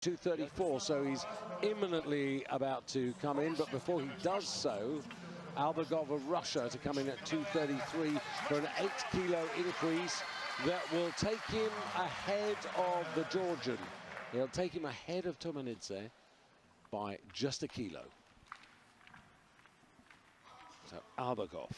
234, so he's imminently about to come in, but before he does so, Albagov of Russia to come in at 233 for an 8-kilo increase that will take him ahead of the Georgian. He'll take him ahead of Tomanidze by just a kilo. So Albagov.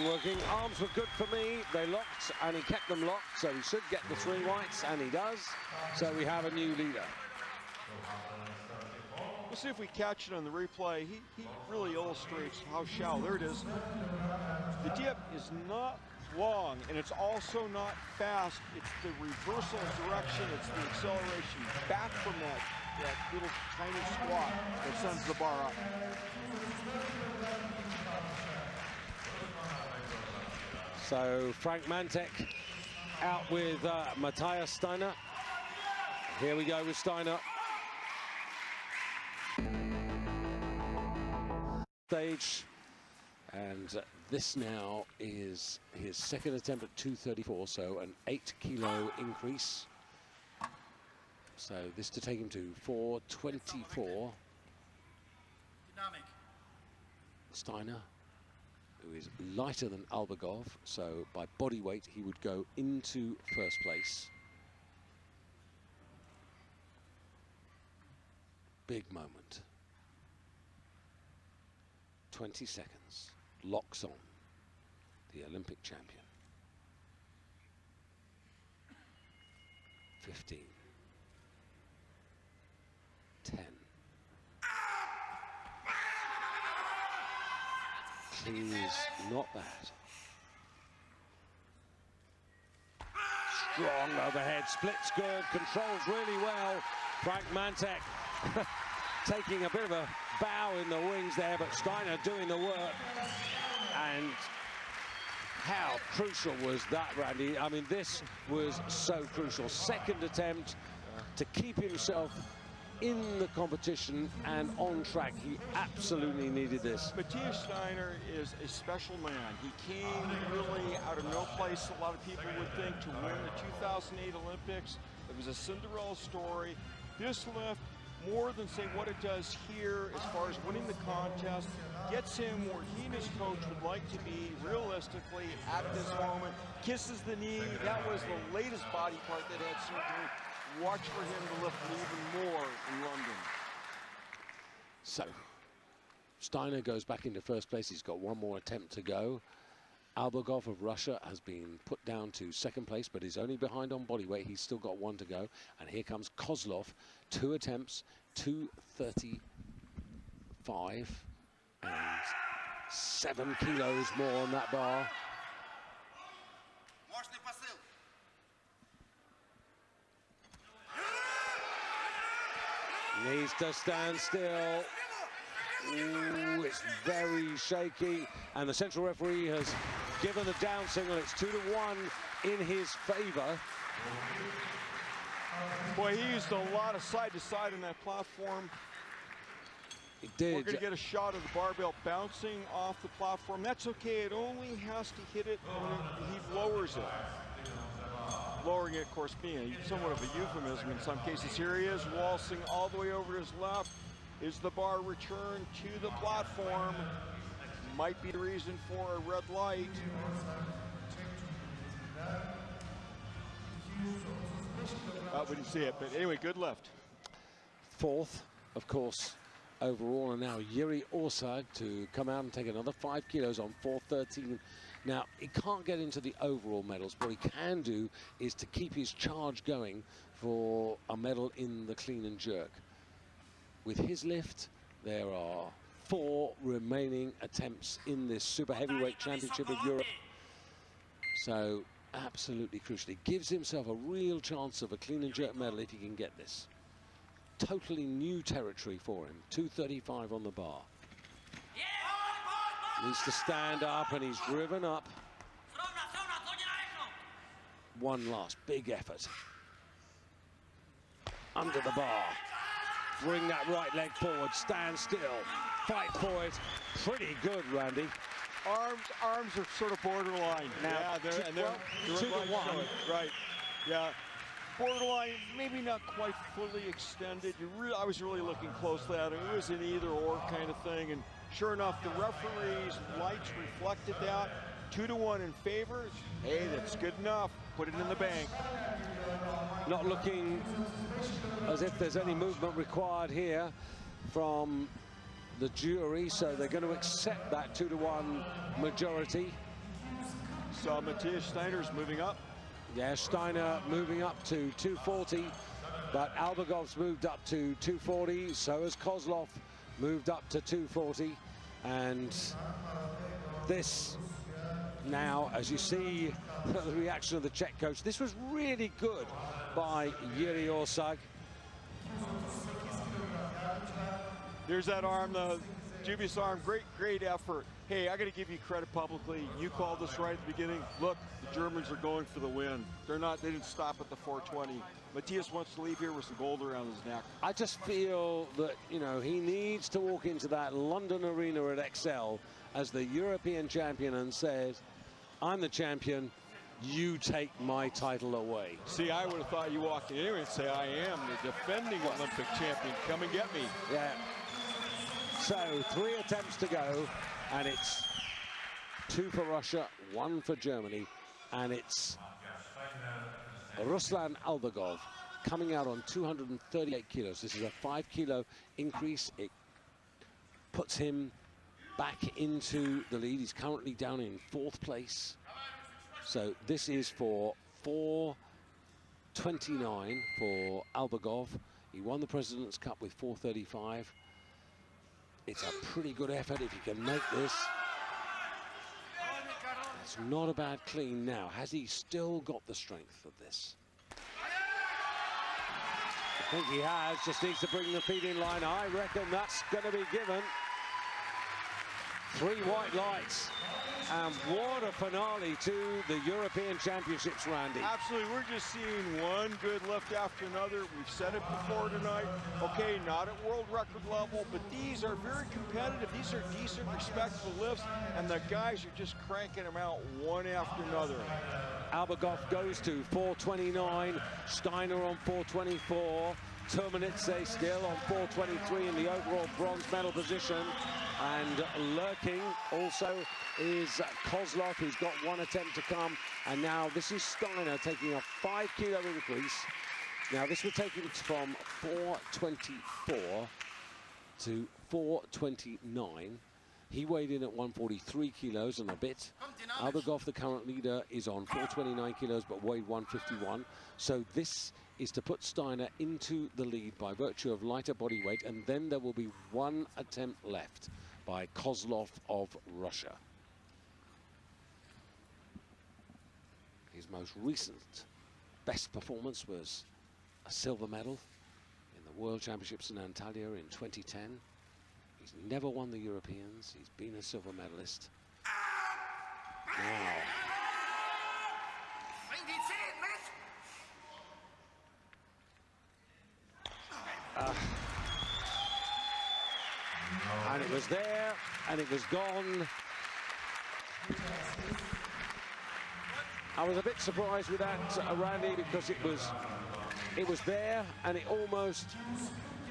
Working. Arms were good for me. They locked, and he kept them locked, so he should get the 3 whites, and he does. So we have a new leader. We'll see if we catch it on the replay. He really illustrates how shallow. There it is. The dip is not long, and it's also not fast. It's the reversal of direction. It's the acceleration back from that little tiny squat that sends the bar up. So Frank Mantek out with Matthias Steiner. Here we go with Steiner. Stage. And this now is his second attempt at 234, so an 8-kilo increase. So this to take him to 424. Steiner, who is lighter than Albagov, so by body weight he would go into first place. Big moment. 20 seconds. Locks on the Olympic champion. 15. 10. Please, not bad. Strong overhead, splits good, controls really well. Frank Mantek taking a bit of a bow in the wings there, but Steiner doing the work. And how crucial was that, Randy? I mean, this was so crucial. Second attempt to keep himself in the competition and on track. He absolutely needed this. Matthias Steiner is a special man. He came really out of no place, a lot of people would think, to win the 2008 Olympics. It was a Cinderella story. This lift, more than say what it does here as far as winning the contest, gets him where he and his coach would like to be realistically at this moment. Kisses the knee. That was the latest body part that had surgery. Watch for him to lift even more in London. So Steiner goes back into first place. He's got one more attempt to go. Albagov of Russia has been put down to second place, but is only behind on body weight. He's still got one to go. And here comes Kozlov. 2 attempts, 235, and 7 kilos more on that bar. Needs to stand still. Ooh, it's very shaky, and the central referee has given the down signal. It's 2-1 in his favor. Boy, he used a lot of side to side on that platform. He did. We're going to get a shot of the barbell bouncing off the platform. That's okay. It only has to hit it when he lowers it. Lowering it, of course, being somewhat of a euphemism in some cases. Here he is, waltzing all the way over to his left. Is the bar returned to the platform? Might be the reason for a red light. We didn't see it, but anyway, good lift. 4th, of course, overall, and now Yuri Orsag to come out and take another 5 kilos on 413. Now, he can't get into the overall medals. What he can do is to keep his charge going for a medal in the clean and jerk. With his lift, there are 4 remaining attempts in this super heavyweight championship of Europe. So absolutely crucial. He gives himself a real chance of a clean and jerk medal if he can get this. totally new territory for him. 235 on the bar. Needs to stand up, and he's driven up. One last big effort. Under the bar. Bring that right leg forward, stand still, fight for it. Pretty good, Randy. Arms are sort of borderline. Now, they're 2-to-1. Right. Yeah. Borderline, maybe not quite fully extended. I was really looking closely at it. It was an either-or kind of thing, and sure enough, the referee's lights reflected that. 2-to-1 in favor. Hey, that's good enough. Put it in the bank. Not looking as if there's any movement required here from the jury, so they're going to accept that 2-to-1 majority. So Matthias Steiner's moving up. Yeah, Steiner moving up to 240, but Albagov's moved up to 240, so has Kozlov moved up to 240, and this now, as you see the reaction of the Czech coach, this was really good by Jiří Orsag. There's that arm, the dubious arm, great effort. Hey, I got to give you credit publicly. You called this right at the beginning. Look, the Germans are going for the win. They didn't stop at the 420. Matthias wants to leave here with some gold around his neck. I just feel that, you know, he needs to walk into that London arena at Excel as the European champion and says, I'm the champion, you take my title away. See, I would have thought you walked in here and say, I am the defending Olympic champion. Come and get me. Yeah. So 3 attempts to go, and it's 2 for Russia, 1 for Germany, and it's Ruslan Albagov coming out on 238 kilos. This is a 5-kilo increase. It puts him back into the lead. He's currently down in 4th place. So this is for 4:29 for Albagov. He won the President's Cup with 4:35. It's a pretty good effort if he can make this. It's not a bad clean now. Has he still got the strength for this? I think he has. Just needs to bring the feet in line. I reckon that's going to be given. 3 white lights. And what a finale to the European Championships, Randy. Absolutely. We're just seeing one good lift after another. We've said it before tonight. Okay, not at world record level, but these are very competitive. These are decent, respectable lifts, and the guys are just cranking them out one after another. Albagov goes to 4:29. Steiner on 4:24. Terminitze still on 4:23 in the overall bronze medal position. And lurking also is Kozlov, who's got 1 attempt to come. And now this is Steiner taking a 5-kilo increase. Now this would take him from 424 to 429. He weighed in at 143 kilos and a bit. Albagov, the current leader, is on 429 kilos but weighed 151. So this is to put Steiner into the lead by virtue of lighter body weight, and then there will be 1 attempt left by Kozlov of Russia. His most recent best performance was a silver medal in the World Championships in Antalya in 2010. He's never won the Europeans. He's been a silver medalist. Now, and it was there, and it was gone. I was a bit surprised with that, Randy, because it was there, and it almost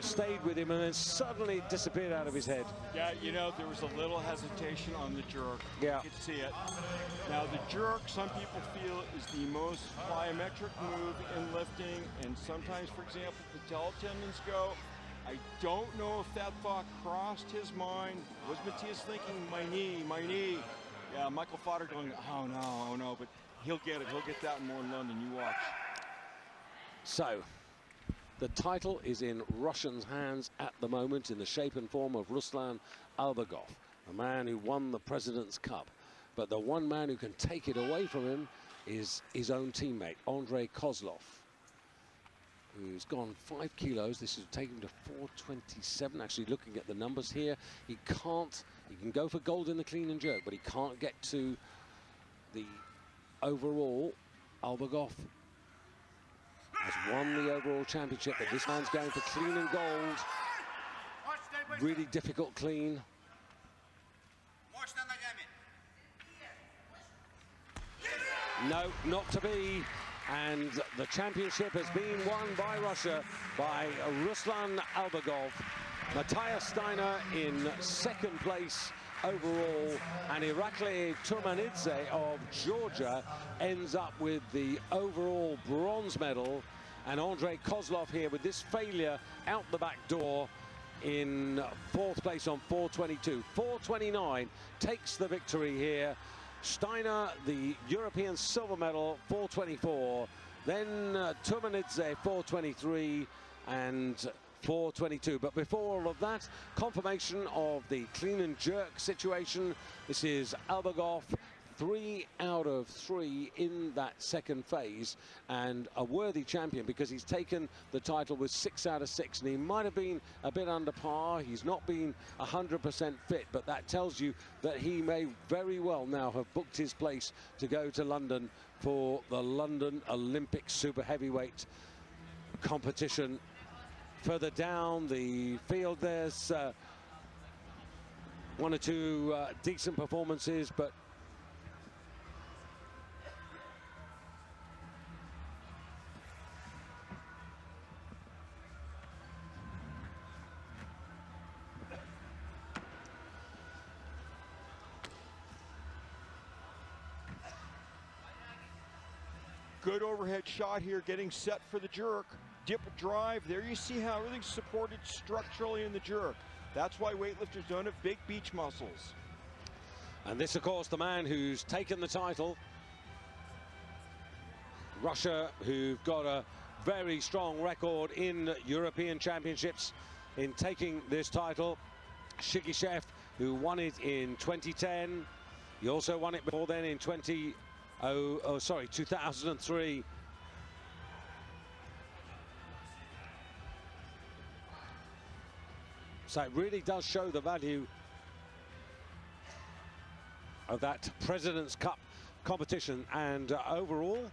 stayed with him, and then suddenly it disappeared out of his head. Yeah, you know, there was a little hesitation on the jerk. Yeah. You could see it. Now, the jerk, some people feel, is the most plyometric move in lifting, and sometimes, for example, patella tendons go. I don't know if that thought crossed his mind. Was Matthias thinking, my knee? Yeah, Michael Fodder going, oh no, but he'll get it. He'll get that more in London, you watch. So, the title is in Russians' hands at the moment in the shape and form of Ruslan Albagov, a man who won the President's Cup. But the one man who can take it away from him is his own teammate, Andrei Kozlov. who's gone 5 kilos. This is taking him to 427. Actually, looking at the numbers here, he can go for gold in the clean and jerk, but he can't get to the overall. Albergoff has won the overall championship, but this man's going for clean and gold. Really difficult clean. No, not to be. And the championship has been won by Russia, by Ruslan Albergov. Matthias Steiner in second place overall, and Irakli Turmanidze of Georgia ends up with the overall bronze medal. And Andrei Kozlov here with this failure out the back door in fourth place on 422. 429 takes the victory here. Steiner, the European silver medal, 424. Then Turmanidze, 423 and 422. But before all of that, confirmation of the clean and jerk situation. This is Albergov, 3 out of 3 in that second phase, and a worthy champion because he's taken the title with 6 out of 6, and he might have been a bit under par. He's not been 100% fit, but that tells you that he may very well now have booked his place to go to London for the London Olympic super heavyweight competition. Further down the field, there's 1 or 2 decent performances, but good overhead shot here, getting set for the jerk. Dip drive. There you see how everything's supported structurally in the jerk. That's why weightlifters don't have big beach muscles. And this, of course, the man who's taken the title. Russia, who've got a very strong record in European championships in taking this title. Shigishev, who won it in 2010. He also won it before then in 2003. So it really does show the value of that President's Cup competition. And overall,